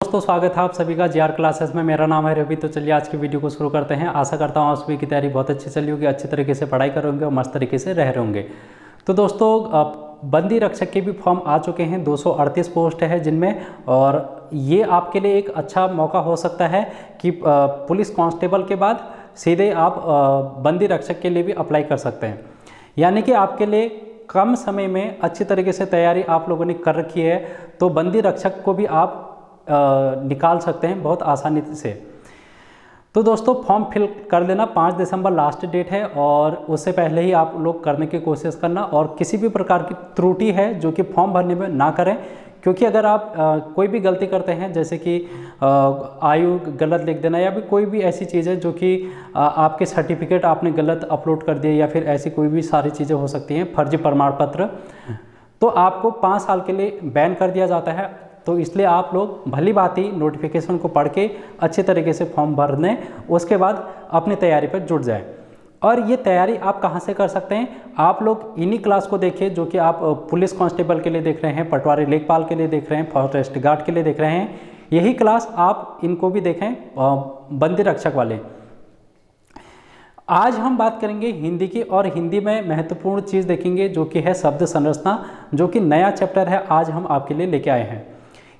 दोस्तों स्वागत है आप सभी का जीआर क्लासेस में। मेरा नाम है रवि। तो चलिए आज की वीडियो को शुरू करते हैं। आशा करता हूँ आप सभी की तैयारी बहुत अच्छी चली होगी, अच्छी तरीके से पढ़ाई करोगे और मस्त तरीके से रह रहे होंगे। तो दोस्तों बंदी रक्षक के भी फॉर्म आ चुके हैं। 238 पोस्ट है जिनमें, और ये आपके लिए एक अच्छा मौका हो सकता है कि पुलिस कांस्टेबल के बाद सीधे आप बंदी रक्षक के लिए भी अप्लाई कर सकते हैं। यानी कि आपके लिए कम समय में अच्छी तरीके से तैयारी आप लोगों ने कर रखी है, तो बंदी रक्षक को भी आप निकाल सकते हैं बहुत आसानी से। तो दोस्तों फॉर्म फिल कर लेना, 5 दिसंबर लास्ट डेट है, और उससे पहले ही आप लोग करने की कोशिश करना। और किसी भी प्रकार की त्रुटि है जो कि फॉर्म भरने में ना करें, क्योंकि अगर आप कोई भी गलती करते हैं, जैसे कि आयु गलत लिख देना या भी कोई भी ऐसी चीज़ है जो कि आपके सर्टिफिकेट आपने गलत अपलोड कर दिए, या फिर ऐसी कोई भी सारी चीज़ें हो सकती हैं, फर्जी प्रमाण पत्र, तो आपको 5 साल के लिए बैन कर दिया जाता है। तो इसलिए आप लोग भली भांति नोटिफिकेशन को पढ़ के अच्छे तरीके से फॉर्म भर दें, उसके बाद अपनी तैयारी पर जुट जाएं। और ये तैयारी आप कहाँ से कर सकते हैं? आप लोग इन्हीं क्लास को देखिए जो कि आप पुलिस कांस्टेबल के लिए देख रहे हैं, पटवारी लेखपाल के लिए देख रहे हैं, फॉरेस्ट गार्ड के लिए देख रहे हैं। यही क्लास आप इनको भी देखें, बंदी रक्षक वाले। आज हम बात करेंगे हिंदी की, और हिंदी में महत्वपूर्ण चीज़ देखेंगे जो कि है शब्द संरचना, जो कि नया चैप्टर है आज हम आपके लिए लेके आए हैं।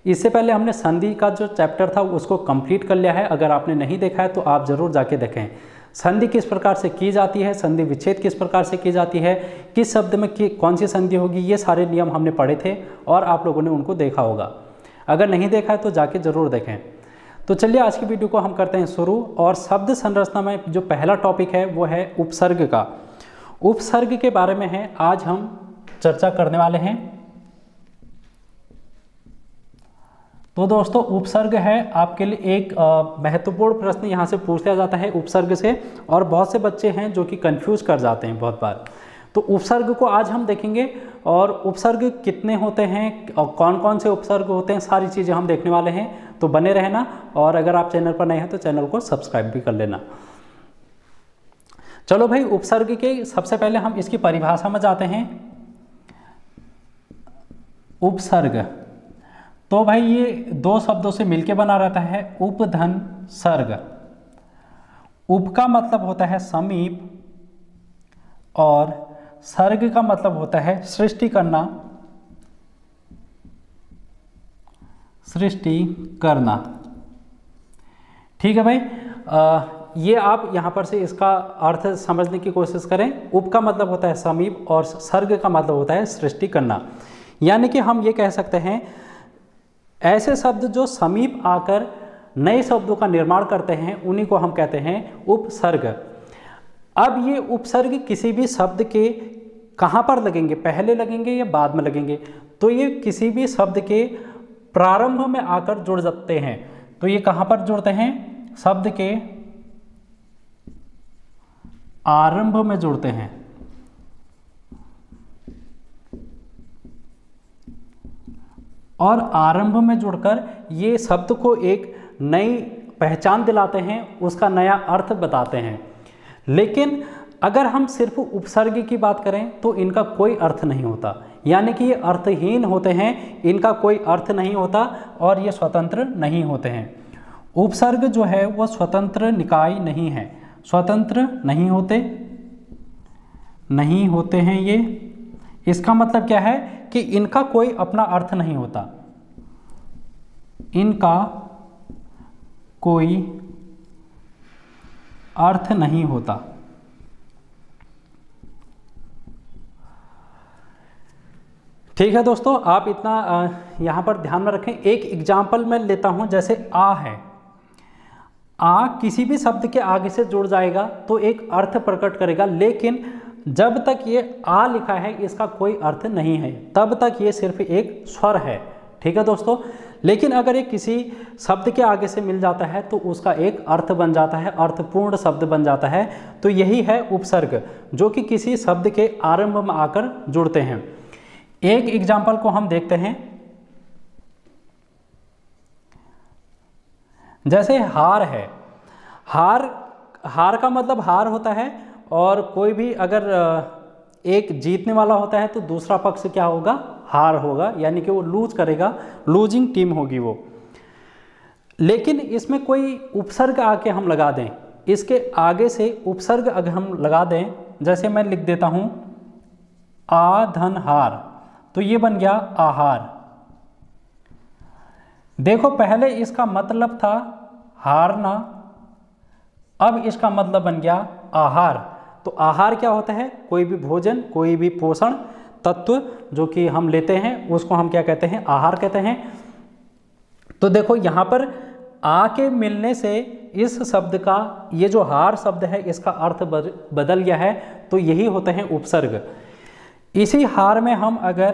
इससे पहले हमने संधि का जो चैप्टर था उसको कंप्लीट कर लिया है। अगर आपने नहीं देखा है तो आप ज़रूर जाके देखें। संधि किस प्रकार से की जाती है, संधि विच्छेद किस प्रकार से की जाती है, किस शब्द में कौन सी संधि होगी, ये सारे नियम हमने पढ़े थे और आप लोगों ने उनको देखा होगा। अगर नहीं देखा है तो जाके ज़रूर देखें। तो चलिए आज की वीडियो को हम करते हैं शुरू। और शब्द संरचना में जो पहला टॉपिक है वो है उपसर्ग का। उपसर्ग के बारे में है आज हम चर्चा करने वाले हैं। तो दोस्तों उपसर्ग है आपके लिए एक महत्वपूर्ण प्रश्न यहाँ से पूछ लिया जाता है उपसर्ग से, और बहुत से बच्चे हैं जो कि कंफ्यूज कर जाते हैं बहुत बार। तो उपसर्ग को आज हम देखेंगे, और उपसर्ग कितने होते हैं और कौन कौन से उपसर्ग होते हैं, सारी चीज़ें हम देखने वाले हैं। तो बने रहना, और अगर आप चैनल पर नए हैं तो चैनल को सब्सक्राइब भी कर लेना। चलो भाई, उपसर्ग के सबसे पहले हम इसकी परिभाषा में जाते हैं। उपसर्ग तो भाई ये 2 शब्दों से मिलकर बना रहता है, उपधन सर्ग। उप का मतलब होता है समीप, और सर्ग का मतलब होता है सृष्टि करना, सृष्टि करना। ठीक है भाई, ये आप यहाँ पर से इसका अर्थ समझने की कोशिश करें। उप का मतलब होता है समीप, और सर्ग का मतलब होता है सृष्टि करना। यानी कि हम ये कह सकते हैं ऐसे शब्द जो समीप आकर नए शब्दों का निर्माण करते हैं उन्हीं को हम कहते हैं उपसर्ग। अब ये उपसर्ग किसी भी शब्द के कहाँ पर लगेंगे, पहले लगेंगे या बाद में लगेंगे? तो ये किसी भी शब्द के प्रारंभ में आकर जुड़ जाते हैं। तो ये कहाँ पर जुड़ते हैं? शब्द के आरंभ में जुड़ते हैं। और आरंभ में जुड़कर ये शब्द को एक नई पहचान दिलाते हैं, उसका नया अर्थ बताते हैं। लेकिन अगर हम सिर्फ उपसर्ग की बात करें तो इनका कोई अर्थ नहीं होता, यानी कि ये अर्थहीन होते हैं, इनका कोई अर्थ नहीं होता और ये स्वतंत्र नहीं होते हैं। उपसर्ग जो है वो स्वतंत्र निकाय नहीं है, स्वतंत्र नहीं होते हैं ये। इसका मतलब क्या है कि इनका कोई अपना अर्थ नहीं होता, इनका कोई अर्थ नहीं होता। ठीक है दोस्तों, आप इतना यहाँ पर ध्यान में रखें। एक एग्जाम्पल मैं लेता हूँ, जैसे आ है। आ किसी भी शब्द के आगे से जुड़ जाएगा तो एक अर्थ प्रकट करेगा, लेकिन जब तक ये आ लिखा है इसका कोई अर्थ नहीं है, तब तक ये सिर्फ एक स्वर है। ठीक है दोस्तों, लेकिन अगर ये किसी शब्द के आगे से मिल जाता है तो उसका एक अर्थ बन जाता है, अर्थपूर्ण शब्द बन जाता है। तो यही है उपसर्ग, जो कि किसी शब्द के आरंभ में आकर जुड़ते हैं। एक एग्जाम्पल को हम देखते हैं, जैसे हार है। हार का मतलब हार होता है, और कोई भी अगर एक जीतने वाला होता है तो दूसरा पक्ष क्या होगा? हार होगा, यानी कि वो लूज करेगा, लूजिंग टीम होगी वो। लेकिन इसमें कोई उपसर्ग आके हम लगा दें, इसके आगे से उपसर्ग अगर हम लगा दें, जैसे मैं लिख देता हूं आधनहार, तो ये बन गया आहार। देखो पहले इसका मतलब था हारना, अब इसका मतलब बन गया आहार। तो आहार क्या होता है? कोई भी भोजन, कोई भी पोषण तत्व जो कि हम लेते हैं उसको हम क्या कहते हैं? आहार कहते हैं। तो देखो यहाँ पर आ के मिलने से इस शब्द का, ये जो हार शब्द है इसका अर्थ बदल गया है, तो यही होते हैं उपसर्ग। इसी हार में हम अगर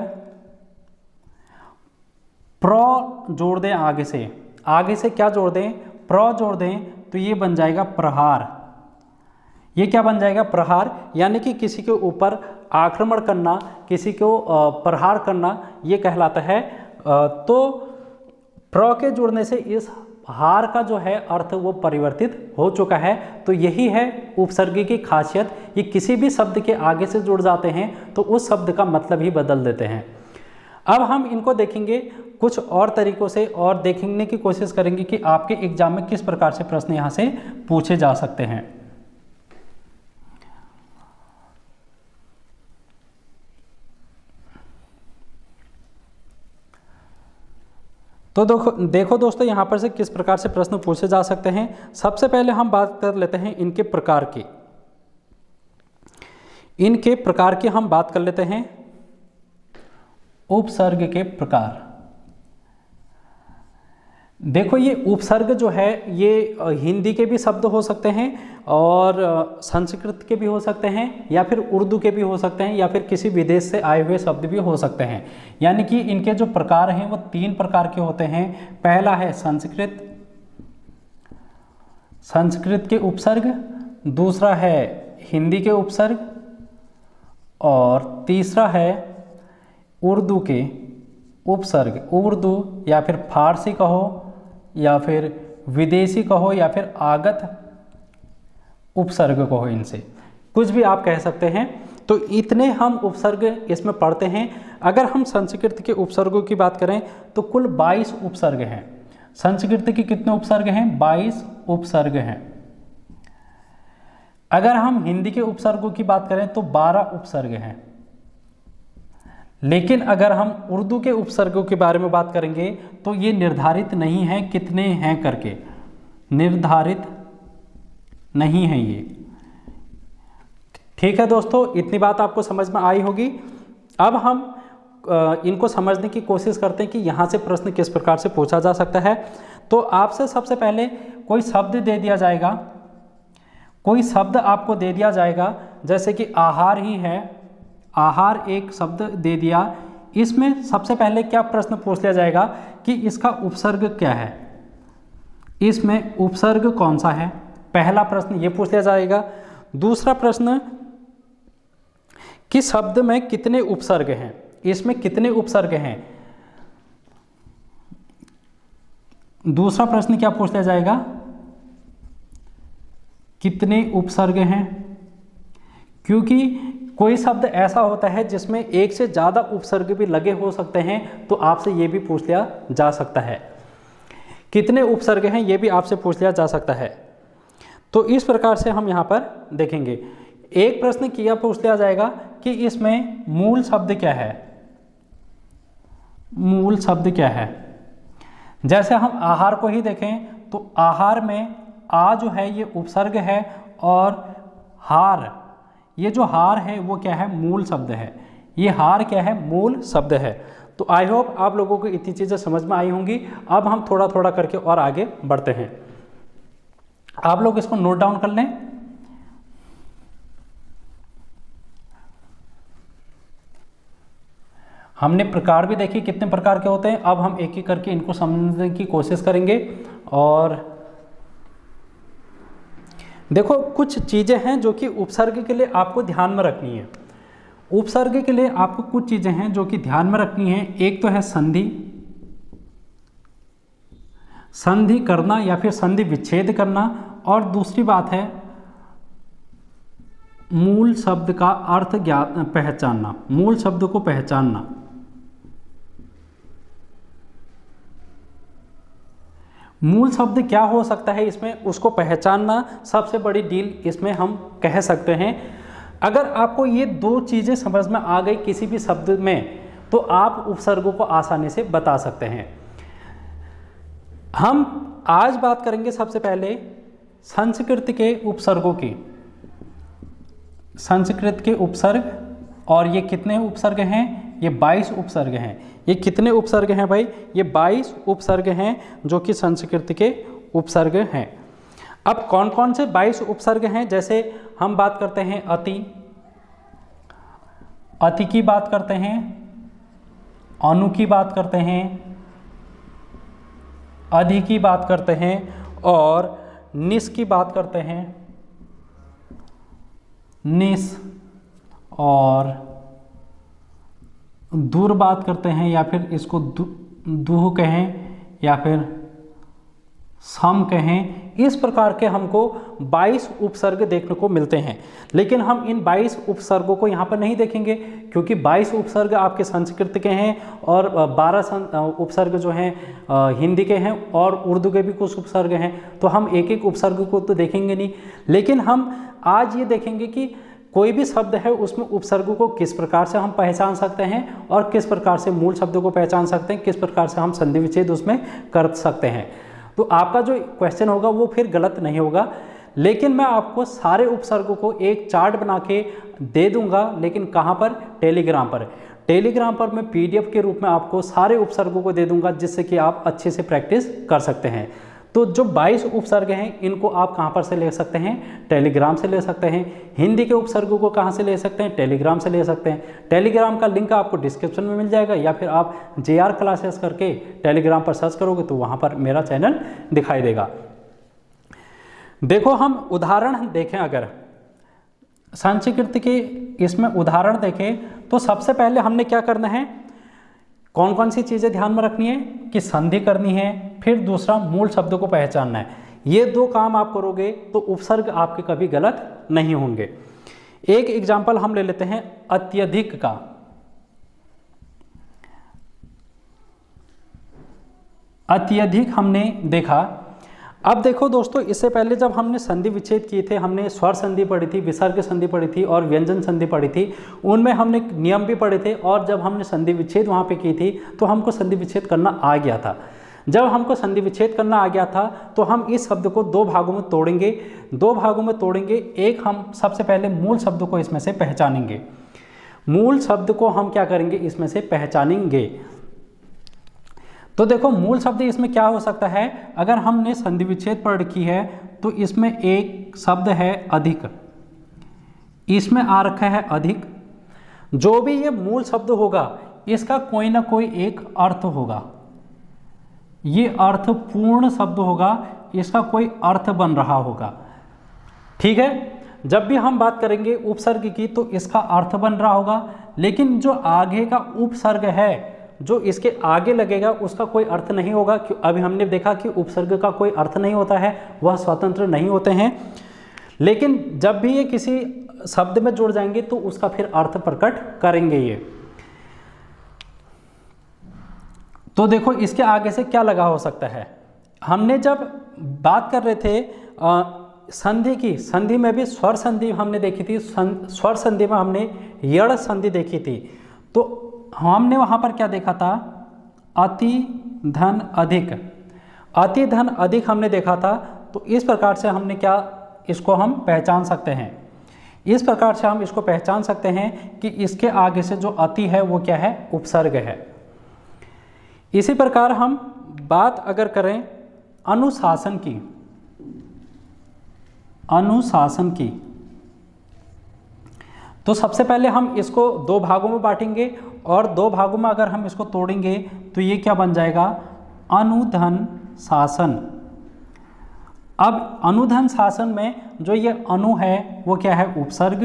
प्र जोड़ दें आगे से क्या जोड़ दें? प्र जोड़ दें, तो ये बन जाएगा प्रहार। ये क्या बन जाएगा? प्रहार। यानी कि किसी के ऊपर आक्रमण करना, किसी को प्रहार करना, ये कहलाता है। तो प्र के जुड़ने से इस हार का जो है अर्थ वो परिवर्तित हो चुका है। तो यही है उपसर्ग की खासियत, ये किसी भी शब्द के आगे से जुड़ जाते हैं तो उस शब्द का मतलब ही बदल देते हैं। अब हम इनको देखेंगे कुछ और तरीकों से और देखने की कोशिश करेंगे कि आपके एग्जाम में किस प्रकार से प्रश्न यहाँ से पूछे जा सकते हैं। तो देखो दोस्तों यहाँ पर से किस प्रकार से प्रश्न पूछे जा सकते हैं। सबसे पहले हम बात कर लेते हैं इनके प्रकार की। इनके प्रकार की हम बात कर लेते हैं। उपसर्ग के प्रकार। देखो ये उपसर्ग जो है ये हिंदी के भी शब्द हो सकते हैं और संस्कृत के भी हो सकते हैं या फिर उर्दू के भी हो सकते हैं या फिर किसी विदेश से आए हुए शब्द भी हो सकते हैं। यानी कि इनके जो प्रकार हैं वो 3 प्रकार के होते हैं। पहला है संस्कृत के उपसर्ग, दूसरा है हिंदी के उपसर्ग और तीसरा है उर्दू के उपसर्ग। उर्दू या फिर फारसी कहो या फिर विदेशी कहो या फिर आगत उपसर्ग कहो, इनसे कुछ भी आप कह सकते हैं। तो इतने हम उपसर्ग इसमें पढ़ते हैं। अगर हम संस्कृत के उपसर्गों की बात करें तो कुल 22 उपसर्ग हैं। संस्कृत के कितने उपसर्ग हैं? 22 उपसर्ग हैं। अगर हम हिंदी के उपसर्गों की बात करें तो 12 उपसर्ग हैं। लेकिन अगर हम उर्दू के उपसर्गों के बारे में बात करेंगे तो ये निर्धारित नहीं है कितने हैं करके, निर्धारित नहीं है ये। ठीक है दोस्तों, इतनी बात आपको समझ में आई होगी। अब हम इनको समझने की कोशिश करते हैं कि यहाँ से प्रश्न किस प्रकार से पूछा जा सकता है। तो आपसे सबसे पहले कोई शब्द दे दिया जाएगा, कोई शब्द आपको दे दिया जाएगा, जैसे कि आहार ही है, आहार एक शब्द दे दिया। इसमें सबसे पहले क्या प्रश्न पूछ लिया जाएगा कि इसका उपसर्ग क्या है, इसमें उपसर्ग कौन सा है, पहला प्रश्न ये पूछ लिया जाएगा। दूसरा प्रश्न कि शब्द में कितने उपसर्ग हैं, इसमें कितने उपसर्ग हैं। दूसरा प्रश्न क्या पूछ लिया जाएगा? कितने उपसर्ग हैं, क्योंकि कोई शब्द ऐसा होता है जिसमें एक से ज़्यादा उपसर्ग भी लगे हो सकते हैं, तो आपसे ये भी पूछ लिया जा सकता है। कितने उपसर्ग हैं ये भी आपसे पूछ लिया जा सकता है। तो इस प्रकार से हम यहाँ पर देखेंगे। एक प्रश्न किया पूछ लिया जाएगा कि इसमें मूल शब्द क्या है, मूल शब्द क्या है। जैसे हम आहार को ही देखें तो आहार में आ जो है ये उपसर्ग है और हार, ये जो हार है वो क्या है? मूल शब्द है। ये हार क्या है? मूल शब्द है। तो आई होप आप लोगों को इतनी चीज़ें समझ में आई होंगी। अब हम थोड़ा थोड़ा करके और आगे बढ़ते हैं। आप लोग इसको नोट डाउन कर लें। हमने प्रकार भी देखी कितने प्रकार के होते हैं। अब हम एक एक करके इनको समझने की कोशिश करेंगे। और देखो कुछ चीज़ें हैं जो कि उपसर्ग के लिए आपको ध्यान में रखनी है। उपसर्ग के लिए आपको कुछ चीज़ें हैं जो कि ध्यान में रखनी है। एक तो है संधि, संधि करना या फिर संधि विच्छेद करना, और दूसरी बात है मूल शब्द का अर्थ पहचानना, मूल शब्द को पहचानना। मूल शब्द क्या हो सकता है इसमें, उसको पहचानना सबसे बड़ी डील इसमें हम कह सकते हैं। अगर आपको ये दो चीज़ें समझ में आ गई किसी भी शब्द में, तो आप उपसर्गों को आसानी से बता सकते हैं। हम आज बात करेंगे सबसे पहले संस्कृत के उपसर्गों की। संस्कृत के उपसर्ग, और ये कितने उपसर्ग हैं, ये 22 उपसर्ग हैं। ये कितने उपसर्ग हैं भाई, ये 22 उपसर्ग हैं जो कि संस्कृत के उपसर्ग हैं। अब कौन कौन से 22 उपसर्ग हैं, जैसे हम बात करते हैं अति, अति की बात करते हैं, अनु की बात करते हैं, अधि की बात करते हैं, और निस की बात करते हैं, निस, और दूर बात करते हैं, या फिर इसको दूह कहें, या फिर सम कहें। इस प्रकार के हमको 22 उपसर्ग देखने को मिलते हैं। लेकिन हम इन 22 उपसर्गों को यहाँ पर नहीं देखेंगे, क्योंकि 22 उपसर्ग आपके संस्कृत के हैं, और 12 उपसर्ग जो हैं हिंदी के हैं, और उर्दू के भी कुछ उपसर्ग हैं। तो हम एक एक उपसर्ग को तो देखेंगे नहीं, लेकिन हम आज ये देखेंगे कि कोई भी शब्द है उसमें उपसर्गों को किस प्रकार से हम पहचान सकते हैं, और किस प्रकार से मूल शब्दों को पहचान सकते हैं, किस प्रकार से हम संधि विच्छेद उसमें कर सकते हैं। तो आपका जो क्वेश्चन होगा वो फिर गलत नहीं होगा। लेकिन मैं आपको सारे उपसर्गों को एक चार्ट बना के दे दूंगा, लेकिन कहाँ पर, टेलीग्राम पर। टेलीग्राम पर मैं PDF के रूप में आपको सारे उपसर्गों को दे दूंगा, जिससे कि आप अच्छे से प्रैक्टिस कर सकते हैं। तो जो 22 उपसर्ग हैं इनको आप कहाँ पर से ले सकते हैं, टेलीग्राम से ले सकते हैं। हिंदी के उपसर्गों को कहाँ से ले सकते हैं, टेलीग्राम से ले सकते हैं। टेलीग्राम का लिंक आपको डिस्क्रिप्शन में मिल जाएगा, या फिर आप JR क्लासेस करके टेलीग्राम पर सर्च करोगे तो वहाँ पर मेरा चैनल दिखाई देगा। देखो हम उदाहरण देखें, अगर संस्कृत के इसमें उदाहरण देखें तो सबसे पहले हमने क्या करना है, कौन कौन सी चीज़ें ध्यान में रखनी है कि संधि करनी है, फिर दूसरा मूल शब्दों को पहचानना है। ये दो काम आप करोगे तो उपसर्ग आपके कभी गलत नहीं होंगे। एक एग्जाम्पल हम ले लेते हैं अत्यधिक का। अत्यधिक हमने देखा। अब देखो दोस्तों, इससे पहले जब हमने संधि विच्छेद किए थे, हमने स्वर संधि पढ़ी थी, विसर्ग संधि पढ़ी थी, और व्यंजन संधि पढ़ी थी। उनमें हमने नियम भी पढ़े थे, और जब हमने संधि विच्छेद वहाँ पे की थी तो हमको संधि विच्छेद करना आ गया था। जब हमको संधि विच्छेद करना आ गया था तो हम इस शब्द को दो भागों में तोड़ेंगे। दो भागों में तोड़ेंगे, एक हम सबसे पहले मूल शब्द को इसमें से पहचानेंगे। मूल शब्द को हम क्या करेंगे, इसमें से पहचानेंगे। तो देखो मूल शब्द इसमें क्या हो सकता है, अगर हमने संधि विच्छेद पढ़ रखी है तो इसमें एक शब्द है अधिक, इसमें आ रखा है अधिक। जो भी ये मूल शब्द होगा इसका कोई ना कोई एक अर्थ होगा, ये अर्थ पूर्ण शब्द होगा, इसका कोई अर्थ बन रहा होगा। ठीक है, जब भी हम बात करेंगे उपसर्ग की तो इसका अर्थ बन रहा होगा, लेकिन जो आगे का उपसर्ग है, जो इसके आगे लगेगा, उसका कोई अर्थ नहीं होगा। अभी हमने देखा कि उपसर्ग का कोई अर्थ नहीं होता है, वह स्वतंत्र नहीं होते हैं। लेकिन जब भी ये किसी शब्द में जुड़ जाएंगे तो उसका फिर अर्थ प्रकट करेंगे ये। तो देखो इसके आगे से क्या लगा हो सकता है। हमने जब बात कर रहे थे संधि की, संधि में भी स्वर संधि हमने देखी थी। स्वर संधि में हमने यड़ संधि देखी थी। तो हमने वहाँ पर क्या देखा था, अति धन अधिक, अति धन अधिक हमने देखा था। तो इस प्रकार से हमने क्या, इसको हम पहचान सकते हैं। इस प्रकार से हम इसको पहचान सकते हैं कि इसके आगे से जो अति है वो क्या है, उपसर्ग है। इसी प्रकार हम बात अगर करें अनुशासन की, अनुशासन की, तो सबसे पहले हम इसको दो भागों में बांटेंगे, और दो भागों में अगर हम इसको तोड़ेंगे तो ये क्या बन जाएगा, अनुधन शासन। अब अनुधन शासन में जो ये अनु है वो क्या है, उपसर्ग,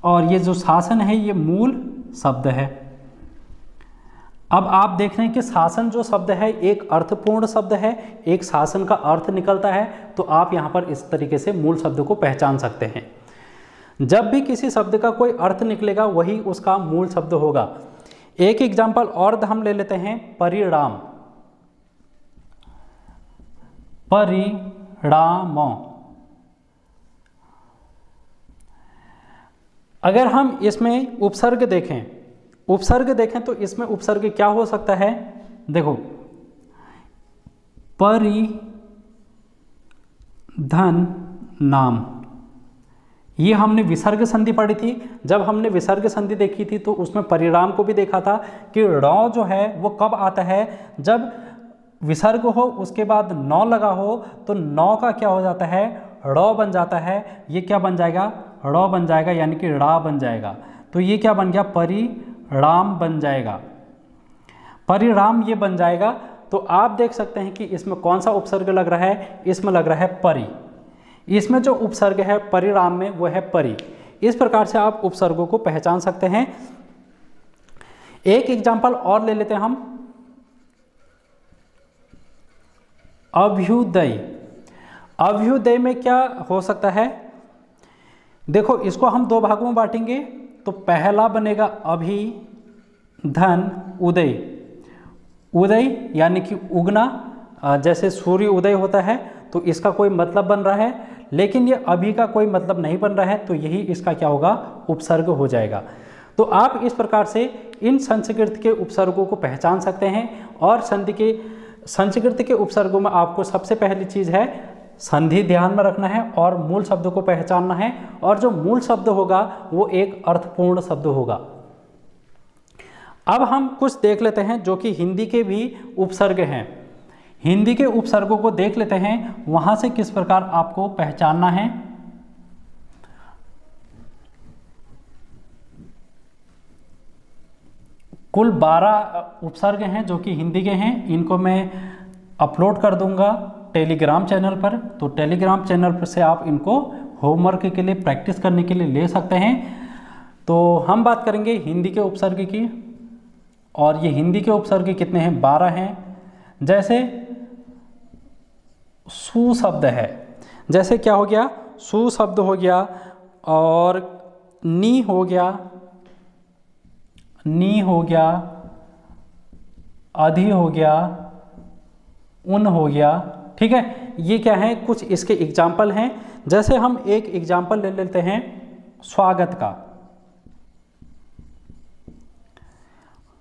और ये जो शासन है ये मूल शब्द है। अब आप देख रहे हैं कि शासन जो शब्द है एक अर्थपूर्ण शब्द है, एक शासन का अर्थ निकलता है। तो आप यहाँ पर इस तरीके से मूल शब्द को पहचान सकते हैं। जब भी किसी शब्द का कोई अर्थ निकलेगा वही उसका मूल शब्द होगा। एक एग्जाम्पल और हम ले लेते हैं, परिणाम। परिणाम। अगर हम इसमें उपसर्ग देखें तो इसमें उपसर्ग क्या हो सकता है? देखो, परिधनाम, ये हमने विसर्ग संधि पढ़ी थी। जब हमने विसर्ग संधि देखी थी तो उसमें परिणाम को भी देखा था कि ड़ जो है वो कब आता है, जब विसर्ग हो उसके बाद नौ लगा हो तो नौ का क्या हो जाता है? ड़ बन जाता है। ये क्या बन जाएगा? ड़ बन जाएगा, यानी कि ड़ा बन जाएगा। तो ये क्या बन गया? परिणाम बन जाएगा। परिणाम ये बन जाएगा। तो आप देख सकते हैं कि इसमें कौन सा उपसर्ग लग रहा है? इसमें लग रहा है परि। इसमें जो उपसर्ग है परिणाम में वो है परि। इस प्रकार से आप उपसर्गों को पहचान सकते हैं। एक एग्जाम्पल और ले लेते हैं हम, अभ्युदय। अभ्युदय में क्या हो सकता है? देखो, इसको हम दो भागों में बांटेंगे। तो पहला बनेगा अभि धन उदय। उदय यानी कि उगना, जैसे सूर्य उदय होता है तो इसका कोई मतलब बन रहा है, लेकिन ये अभी का कोई मतलब नहीं बन रहा है, तो यही इसका क्या होगा? उपसर्ग हो जाएगा। तो आप इस प्रकार से इन संस्कृत के उपसर्गों को पहचान सकते हैं। और संस्कृत के उपसर्गों में आपको सबसे पहली चीज़ है संधि ध्यान में रखना है और मूल शब्द को पहचानना है। और जो मूल शब्द होगा वो एक अर्थपूर्ण शब्द होगा। अब हम कुछ देख लेते हैं जो कि हिंदी के भी उपसर्ग हैं। हिंदी के उपसर्गों को देख लेते हैं, वहां से किस प्रकार आपको पहचानना है। कुल 12 उपसर्ग हैं जो कि हिंदी के हैं। इनको मैं अपलोड कर दूंगा टेलीग्राम चैनल पर। तो टेलीग्राम चैनल पर से आप इनको होमवर्क के लिए, प्रैक्टिस करने के लिए ले सकते हैं। तो हम बात करेंगे हिंदी के उपसर्ग की। और ये हिंदी के उपसर्ग कितने हैं? 12 हैं। जैसे सु शब्द है, जैसे क्या हो गया? सु शब्द हो गया, और नी हो गया, नी हो गया, अधि हो गया, उन हो गया। ठीक है, ये क्या है? कुछ इसके एग्जाम्पल हैं। जैसे हम एक एग्जाम्पल ले लेते हैं स्वागत का।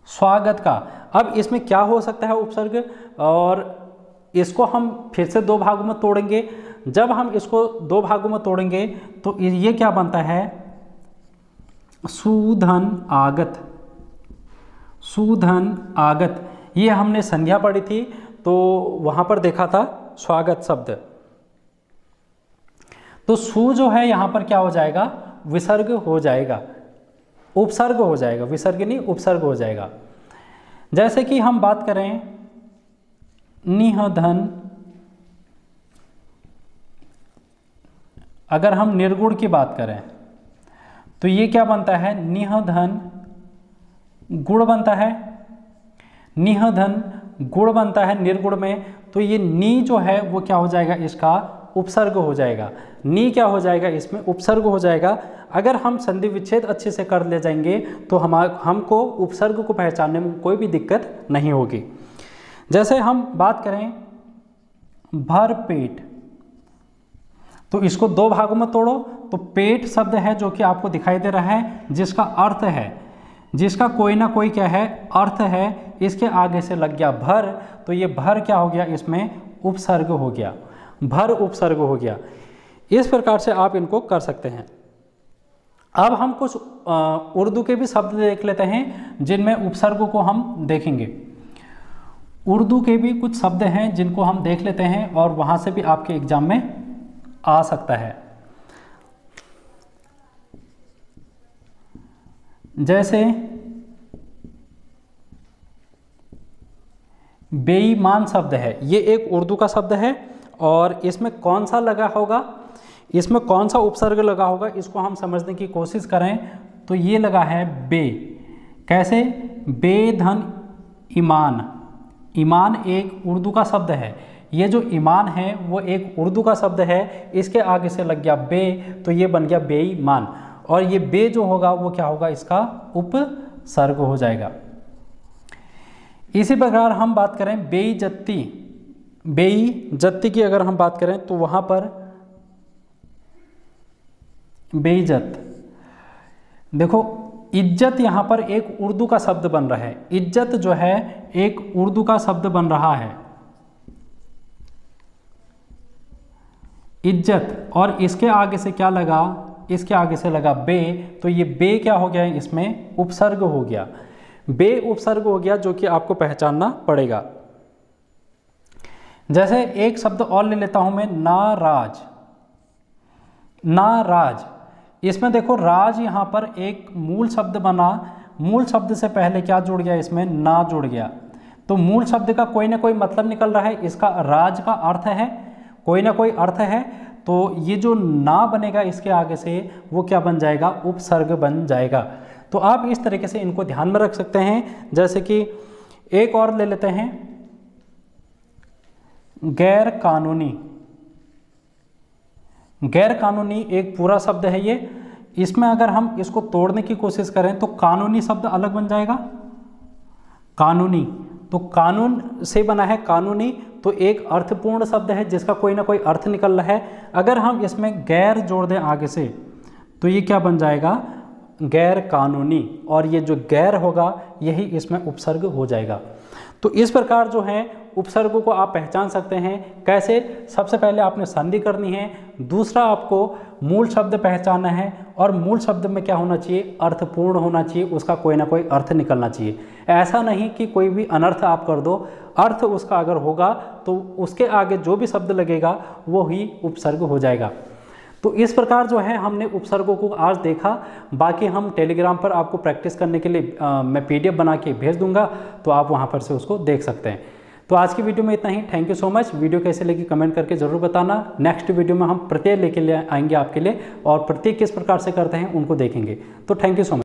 स्वागत का, अब इसमें क्या हो सकता है उपसर्ग? और इसको हम फिर से दो भागों में तोड़ेंगे। जब हम इसको दो भागों में तोड़ेंगे तो ये क्या बनता है? सुधन आगत। सुधन आगत, ये हमने संध्या पढ़ी थी तो वहां पर देखा था स्वागत शब्द। तो सु जो है यहां पर क्या हो जाएगा? विसर्ग हो जाएगा, उपसर्ग हो जाएगा, विसर्ग नहीं उपसर्ग हो जाएगा। जैसे कि हम बात करें निहधन, अगर हम निर्गुण की बात करें तो ये क्या बनता है? निहधन गुण बनता है। निहधन गुण बनता है निर्गुण में। तो ये नी जो है वो क्या हो जाएगा? इसका उपसर्ग हो जाएगा। नी क्या हो जाएगा? इसमें उपसर्ग हो जाएगा। अगर हम संधि विच्छेद अच्छे से कर ले जाएंगे तो हमको उपसर्ग को पहचानने में कोई भी दिक्कत नहीं होगी। जैसे हम बात करें भर पेट, तो इसको दो भागों में तोड़ो। तो पेट शब्द है जो कि आपको दिखाई दे रहा है, जिसका अर्थ है, जिसका कोई ना कोई क्या है? अर्थ है। इसके आगे से लग गया भर, तो ये भर क्या हो गया? इसमें उपसर्ग हो गया, भर उपसर्ग हो गया। इस प्रकार से आप इनको कर सकते हैं। अब हम कुछ उर्दू के भी शब्द देख लेते हैं जिनमें उपसर्गों को हम देखेंगे। उर्दू के भी कुछ शब्द हैं जिनको हम देख लेते हैं और वहाँ से भी आपके एग्जाम में आ सकता है। जैसे बेईमान शब्द है, ये एक उर्दू का शब्द है और इसमें कौन सा लगा होगा, इसमें कौन सा उपसर्ग लगा होगा, इसको हम समझने की कोशिश करें तो ये लगा है बे। कैसे? बेधन ईमान। ईमान एक उर्दू का शब्द है। ये जो ईमान है वो एक उर्दू का शब्द है, इसके आगे से लग गया बे तो ये बन गया बेईमान। और ये बे जो होगा वो क्या होगा? इसका उपसर्ग हो जाएगा। इसी प्रकार हम बात करें बेइज्जती। बेइज्जती की अगर हम बात करें तो वहाँ पर बेइज्जत। देखो इज्जत यहाँ पर एक उर्दू का शब्द बन रहा है, इज्जत जो है एक उर्दू का शब्द बन रहा है, इज्जत, और इसके आगे से क्या लगा, इसके आगे से लगा बे, तो ये बे क्या हो गया, इसमें उपसर्ग हो गया, बे उपसर्ग हो गया, जो कि आपको पहचानना पड़ेगा। जैसे एक शब्द और ले लेता हूं मैं, नाराज, नाराज, इसमें देखो राज यहां पर एक मूल शब्द बना, मूल शब्द से पहले क्या जुड़ गया, इसमें ना जुड़ गया, तो मूल शब्द का कोई ना कोई मतलब निकल रहा है, इसका राज का अर्थ है, कोई ना कोई अर्थ है, तो ये जो ना बनेगा इसके आगे से वो क्या बन जाएगा, उपसर्ग बन जाएगा। तो आप इस तरीके से इनको ध्यान में रख सकते हैं। जैसे कि एक और ले लेते हैं, गैर कानूनी, गैर कानूनी एक पूरा शब्द है ये, इसमें अगर हम इसको तोड़ने की कोशिश करें तो कानूनी शब्द अलग बन जाएगा, कानूनी, तो कानून से बना है कानूनी, तो एक अर्थपूर्ण शब्द है जिसका कोई ना कोई अर्थ निकल रहा है। अगर हम इसमें गैर जोड़ दें आगे से तो ये क्या बन जाएगा, गैर कानूनी, और ये जो गैर होगा यही इसमें उपसर्ग हो जाएगा। तो इस प्रकार जो है उपसर्गों को आप पहचान सकते हैं। कैसे, सबसे पहले आपने संधि करनी है, दूसरा आपको मूल शब्द पहचानना है, और मूल शब्द में क्या होना चाहिए, अर्थपूर्ण होना चाहिए, उसका कोई ना कोई अर्थ निकलना चाहिए। ऐसा नहीं कि कोई भी अनर्थ आप कर दो, अर्थ उसका अगर होगा तो उसके आगे जो भी शब्द लगेगा वो ही उपसर्ग हो जाएगा। तो इस प्रकार जो है हमने उपसर्गों को आज देखा। बाकी हम टेलीग्राम पर आपको प्रैक्टिस करने के लिए मैं PDF बना के भेज दूंगा, तो आप वहां पर से उसको देख सकते हैं। तो आज की वीडियो में इतना ही। Thank you so much. Video कैसे लगी कमेंट करके ज़रूर बताना। नेक्स्ट वीडियो में हम प्रत्यय लेके आएंगे आपके लिए, और प्रत्यय किस प्रकार से करते हैं उनको देखेंगे। तो थैंक यू सो मच।